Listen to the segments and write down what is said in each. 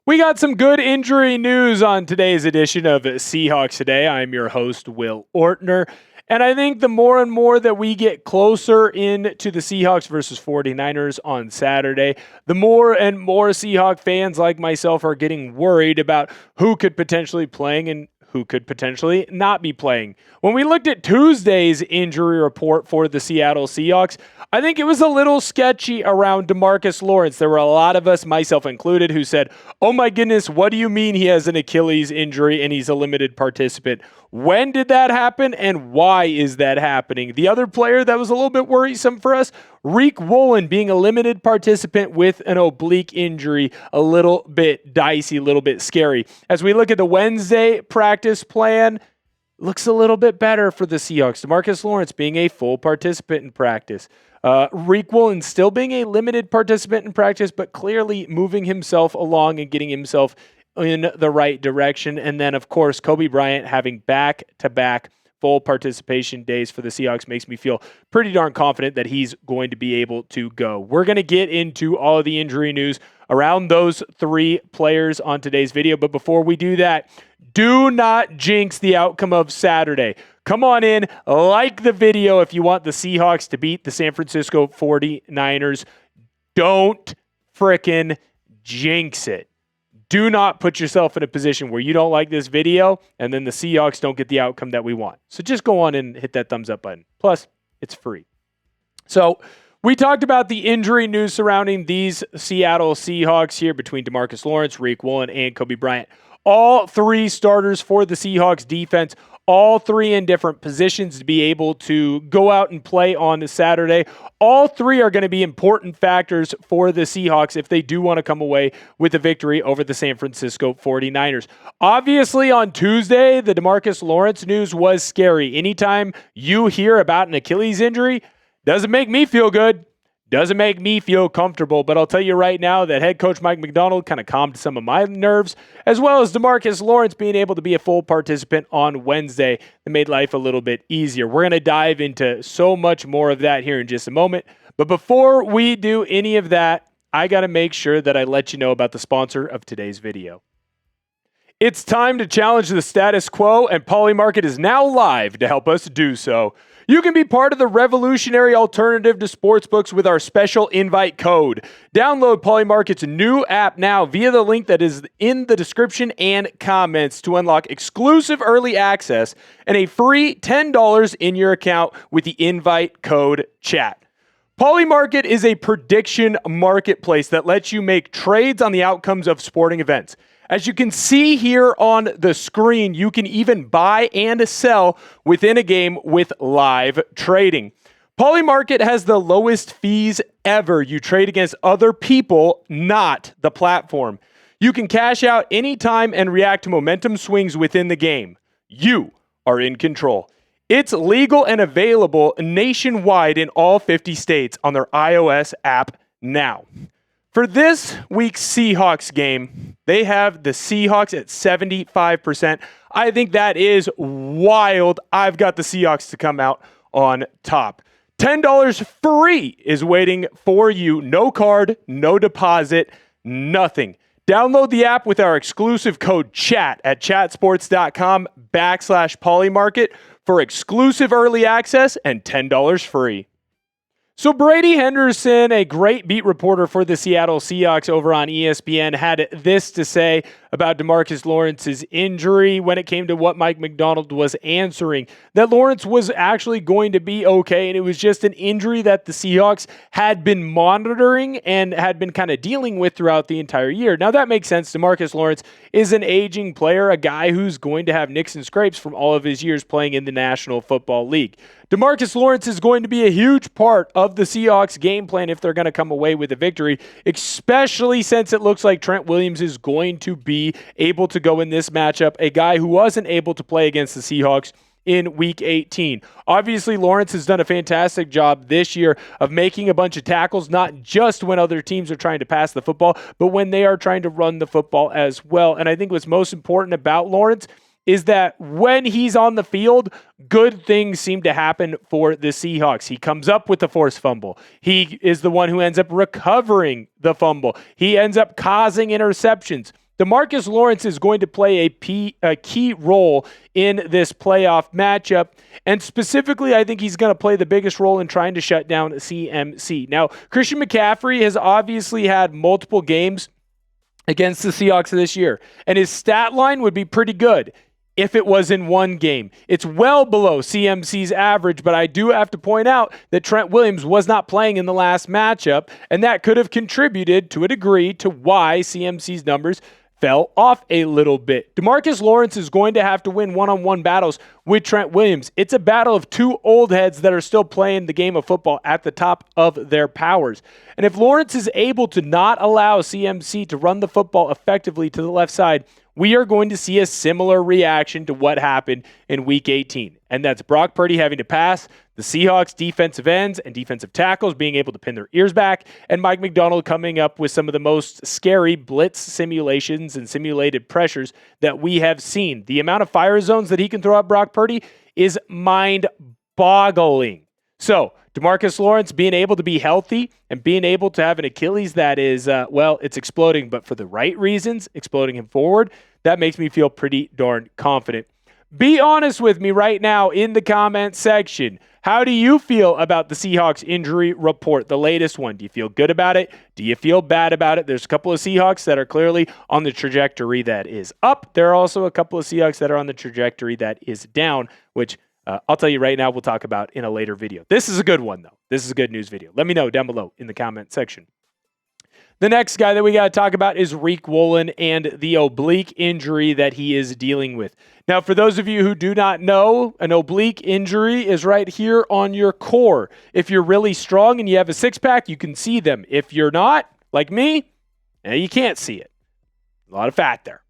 We got some good injury news on today's edition of Seahawks Today. I'm your host, Will Ortner. And I think the more and more that we get closer into the Seahawks versus 49ers on Saturday, the more and more Seahawk fans like myself are getting worried about who could potentially playing and who could potentially not be playing. When we looked at Tuesday's injury report for the Seattle Seahawks, I think it was a little sketchy around DeMarcus Lawrence. There were a lot of us, myself included, who said, oh my goodness, what do you mean he has an Achilles injury and he's a limited participant? When did that happen and why is that happening? The other player that was a little bit worrisome for us, Riq Woolen being a limited participant with an oblique injury, a little bit dicey, a little bit scary. As we look at the Wednesday practice plan, looks a little bit better for the Seahawks. DeMarcus Lawrence being a full participant in practice. Riq Woolen still being a limited participant in practice, but clearly moving himself along and getting himself in the right direction. And then, of course, Coby Bryant having back-to-back full participation days for the Seahawks makes me feel pretty darn confident that he's going to be able to go. We're going to get into all of the injury news around those three players on today's video. But before we do that, do not jinx the outcome of Saturday. Come on in, like the video if you want the Seahawks to beat the San Francisco 49ers. Don't frickin' jinx it. Do not put yourself in a position where you don't like this video and then the Seahawks don't get the outcome that we want. So just go on and hit that thumbs up button. Plus, it's free. So we talked about the injury news surrounding these Seattle Seahawks here between DeMarcus Lawrence, Riq Woolen, and Coby Bryant. All three starters for the Seahawks defense, all three in different positions to be able to go out and play on Saturday. All three are going to be important factors for the Seahawks if they do want to come away with a victory over the San Francisco 49ers. Obviously, on Tuesday, the DeMarcus Lawrence news was scary. Anytime you hear about an Achilles injury, doesn't make me feel good. Doesn't make me feel comfortable, but I'll tell you right now that head coach Mike Macdonald kind of calmed some of my nerves, as well as DeMarcus Lawrence being able to be a full participant on Wednesday that made life a little bit easier. We're going to dive into so much more of that here in just a moment, but before we do any of that, I got to make sure that I let you know about the sponsor of today's video. It's time to challenge the status quo, and Polymarket is now live to help us do so. You can be part of the revolutionary alternative to sportsbooks with our special invite code. Download Polymarket's new app now via the link that is in the description and comments to unlock exclusive early access and a free $10 in your account with the invite code chat. Polymarket is a prediction marketplace that lets you make trades on the outcomes of sporting events. As you can see here on the screen, you can even buy and sell within a game with live trading. Polymarket has the lowest fees ever. You trade against other people, not the platform. You can cash out anytime and react to momentum swings within the game. You are in control. It's legal and available nationwide in all 50 states on their iOS app now. For this week's Seahawks game, they have the Seahawks at 75%. I think that is wild. I've got the Seahawks to come out on top. $10 free is waiting for you. No card, no deposit, nothing. Download the app with our exclusive code CHAT at chatsports.com/Polymarket for exclusive early access and $10 free. So Brady Henderson, a great beat reporter for the Seattle Seahawks over on ESPN, had this to say about DeMarcus Lawrence's injury when it came to what Mike Macdonald was answering, that Lawrence was actually going to be okay, and it was just an injury that the Seahawks had been monitoring and had been kind of dealing with throughout the entire year. Now, that makes sense. DeMarcus Lawrence is an aging player, a guy who's going to have nicks and scrapes from all of his years playing in the National Football League. DeMarcus Lawrence is going to be a huge part of the Seahawks game plan if they're going to come away with a victory, especially since it looks like Trent Williams is going to be able to go in this matchup, a guy who wasn't able to play against the Seahawks in Week 18. Obviously, Lawrence has done a fantastic job this year of making a bunch of tackles, not just when other teams are trying to pass the football, but when they are trying to run the football as well. And I think what's most important about Lawrence is that when he's on the field, good things seem to happen for the Seahawks. He comes up with the forced fumble. He is the one who ends up recovering the fumble. He ends up causing interceptions. DeMarcus Lawrence is going to play a key role in this playoff matchup. And specifically, I think he's going to play the biggest role in trying to shut down CMC. Now, Christian McCaffrey has obviously had multiple games against the Seahawks this year, and his stat line would be pretty good if it was in one game. It's well below CMC's average, but I do have to point out that Trent Williams was not playing in the last matchup, and that could have contributed to a degree to why CMC's numbers fell off a little bit. DeMarcus Lawrence is going to have to win one-on-one battles with Trent Williams. It's a battle of two old heads that are still playing the game of football at the top of their powers. And if Lawrence is able to not allow CMC to run the football effectively to the left side, we are going to see a similar reaction to what happened in Week 18. And that's Brock Purdy having to pass, the Seahawks defensive ends and defensive tackles being able to pin their ears back, and Mike McDonald coming up with some of the most scary blitz simulations and simulated pressures that we have seen. The amount of fire zones that he can throw at Brock Purdy is mind-boggling. So, DeMarcus Lawrence being able to be healthy and being able to have an Achilles that is, it's exploding, but for the right reasons, exploding him forward, that makes me feel pretty darn confident. Be honest with me right now in the comment section. How do you feel about the Seahawks injury report, the latest one? Do you feel good about it? Do you feel bad about it? There's a couple of Seahawks that are clearly on the trajectory that is up. There are also a couple of Seahawks that are on the trajectory that is down, which I'll tell you right now we'll talk about in a later video. This is a good one, though. This is a good news video. Let me know down below in the comment section. The next guy that we got to talk about is Riq Woolen and the oblique injury that he is dealing with. Now, for those of you who do not know, an oblique injury is right here on your core. If you're really strong and you have a six-pack, you can see them. If you're not, like me, you can't see it. A lot of fat there.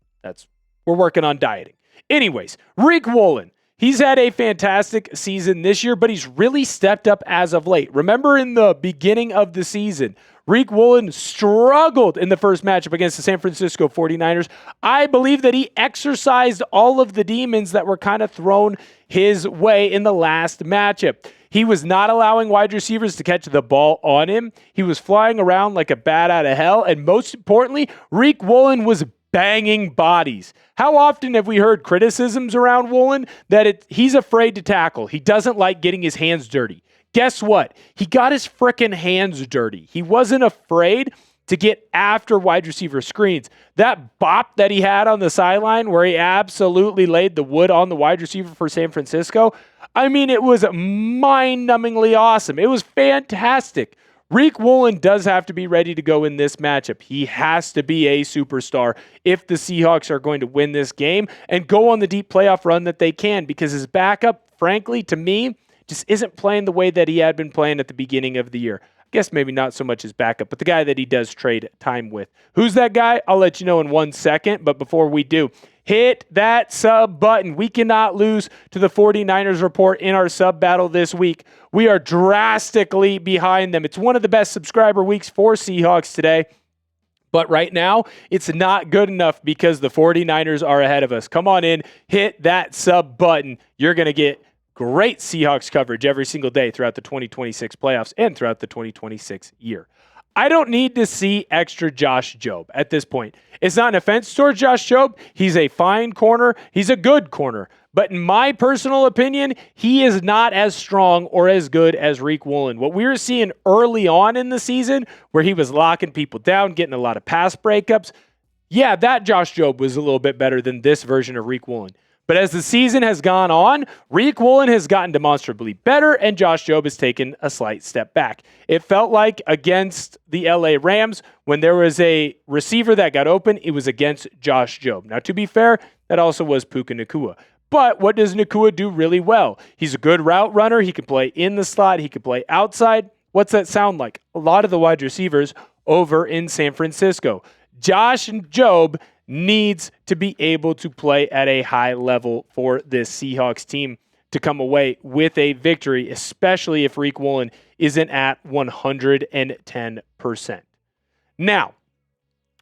We're working on dieting. Anyways, Riq Woolen. He's had a fantastic season this year, but he's really stepped up as of late. Remember in the beginning of the season, Riq Woolen struggled in the first matchup against the San Francisco 49ers. I believe that he exercised all of the demons that were kind of thrown his way in the last matchup. He was not allowing wide receivers to catch the ball on him. He was flying around like a bat out of hell. And most importantly, Riq Woolen was banging bodies. How often have we heard criticisms around Woolen that he's afraid to tackle? He doesn't like getting his hands dirty. Guess what? He got his frickin' hands dirty. He wasn't afraid to get after wide receiver screens. That bop that he had on the sideline where he absolutely laid the wood on the wide receiver for San Francisco, I mean, it was mind-numbingly awesome. It was fantastic. Riq Woolen does have to be ready to go in this matchup. He has to be a superstar if the Seahawks are going to win this game and go on the deep playoff run that they can, because his backup, frankly, to me, just isn't playing the way that he had been playing at the beginning of the year. I guess maybe not so much his backup, but the guy that he does trade time with. Who's that guy? I'll let you know in 1 second, but before we do, hit that sub button. We cannot lose to the 49ers report in our sub battle this week. We are drastically behind them. It's one of the best subscriber weeks for Seahawks Today. But right now, it's not good enough because the 49ers are ahead of us. Come on in, hit that sub button. You're going to get great Seahawks coverage every single day throughout the 2026 playoffs and throughout the 2026 year. I don't need to see extra Josh Jobe at this point. It's not an offense towards Josh Jobe. He's a fine corner. He's a good corner. But in my personal opinion, he is not as strong or as good as Riq Woolen. What we were seeing early on in the season, where he was locking people down, getting a lot of pass breakups, yeah, that Josh Jobe was a little bit better than this version of Riq Woolen. But as the season has gone on, Riq Woolen has gotten demonstrably better, and Josh Jobe has taken a slight step back. It felt like against the LA Rams, when there was a receiver that got open, it was against Josh Jobe. Now, to be fair, that also was Puka Nacua. But what does Nacua do really well? He's a good route runner. He can play in the slot. He can play outside. What's that sound like? A lot of the wide receivers over in San Francisco. Josh and Jobe needs to be able to play at a high level for this Seahawks team to come away with a victory, especially if Riq Woolen isn't at 110%. Now,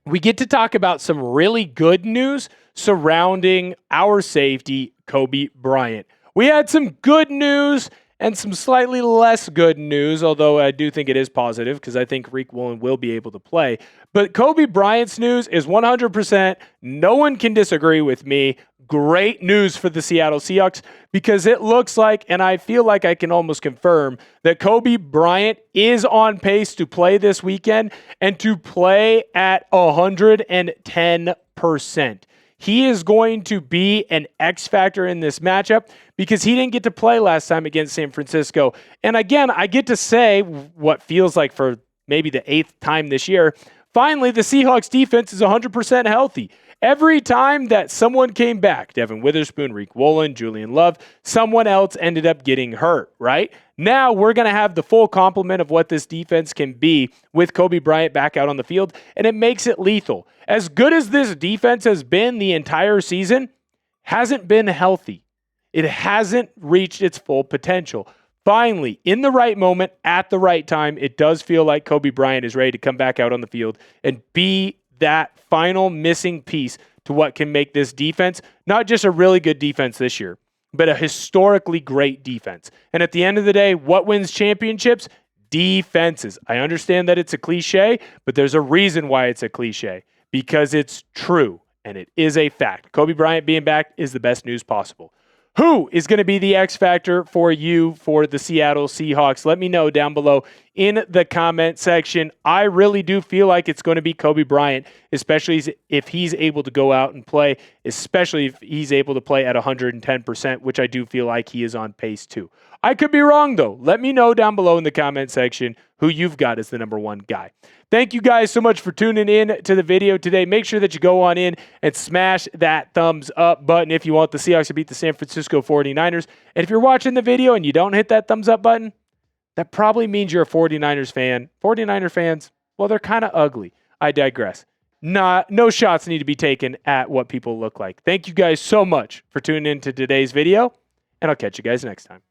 we get to talk about some really good news surrounding our safety, Coby Bryant. We had some good news, And some slightly less good news, although I do think it is positive because I think Riq Woolen will be able to play. But Coby Bryant's news is 100%. No one can disagree with me. Great news for the Seattle Seahawks because it looks like, and I feel like I can almost confirm, that Coby Bryant is on pace to play this weekend and to play at 110%. He is going to be an X factor in this matchup because he didn't get to play last time against San Francisco. And again, I get to say what feels like for maybe the 8th time this year, finally, the Seahawks defense is 100% healthy. Every time that someone came back, Devin Witherspoon, Riq Woolen, Julian Love, someone else ended up getting hurt, right? Now we're going to have the full complement of what this defense can be with Coby Bryant back out on the field, and it makes it lethal. As good as this defense has been the entire season, hasn't been healthy. It hasn't reached its full potential. Finally, in the right moment, at the right time, it does feel like Coby Bryant is ready to come back out on the field and be that final missing piece to what can make this defense not just a really good defense this year, but a historically great defense. And at the end of the day, what wins championships? Defenses. I understand that it's a cliche, but there's a reason why it's a cliche, because it's true and it is a fact. Coby Bryant being back is the best news possible. Who is going to be the X factor for you for the Seattle Seahawks? Let me know down below in the comment section. I really do feel like it's going to be Coby Bryant, especially if he's able to go out and play, especially if he's able to play at 110%, which I do feel like he is on pace to. I could be wrong, though. Let me know down below in the comment section who you've got as the number one guy. Thank you guys so much for tuning in to the video today. Make sure that you go on in and smash that thumbs up button if you want the Seahawks to beat the San Francisco 49ers. And if you're watching the video and you don't hit that thumbs up button, that probably means you're a 49ers fan. 49er fans, well, they're kind of ugly. I digress. No shots need to be taken at what people look like. Thank you guys so much for tuning in to today's video, and I'll catch you guys next time.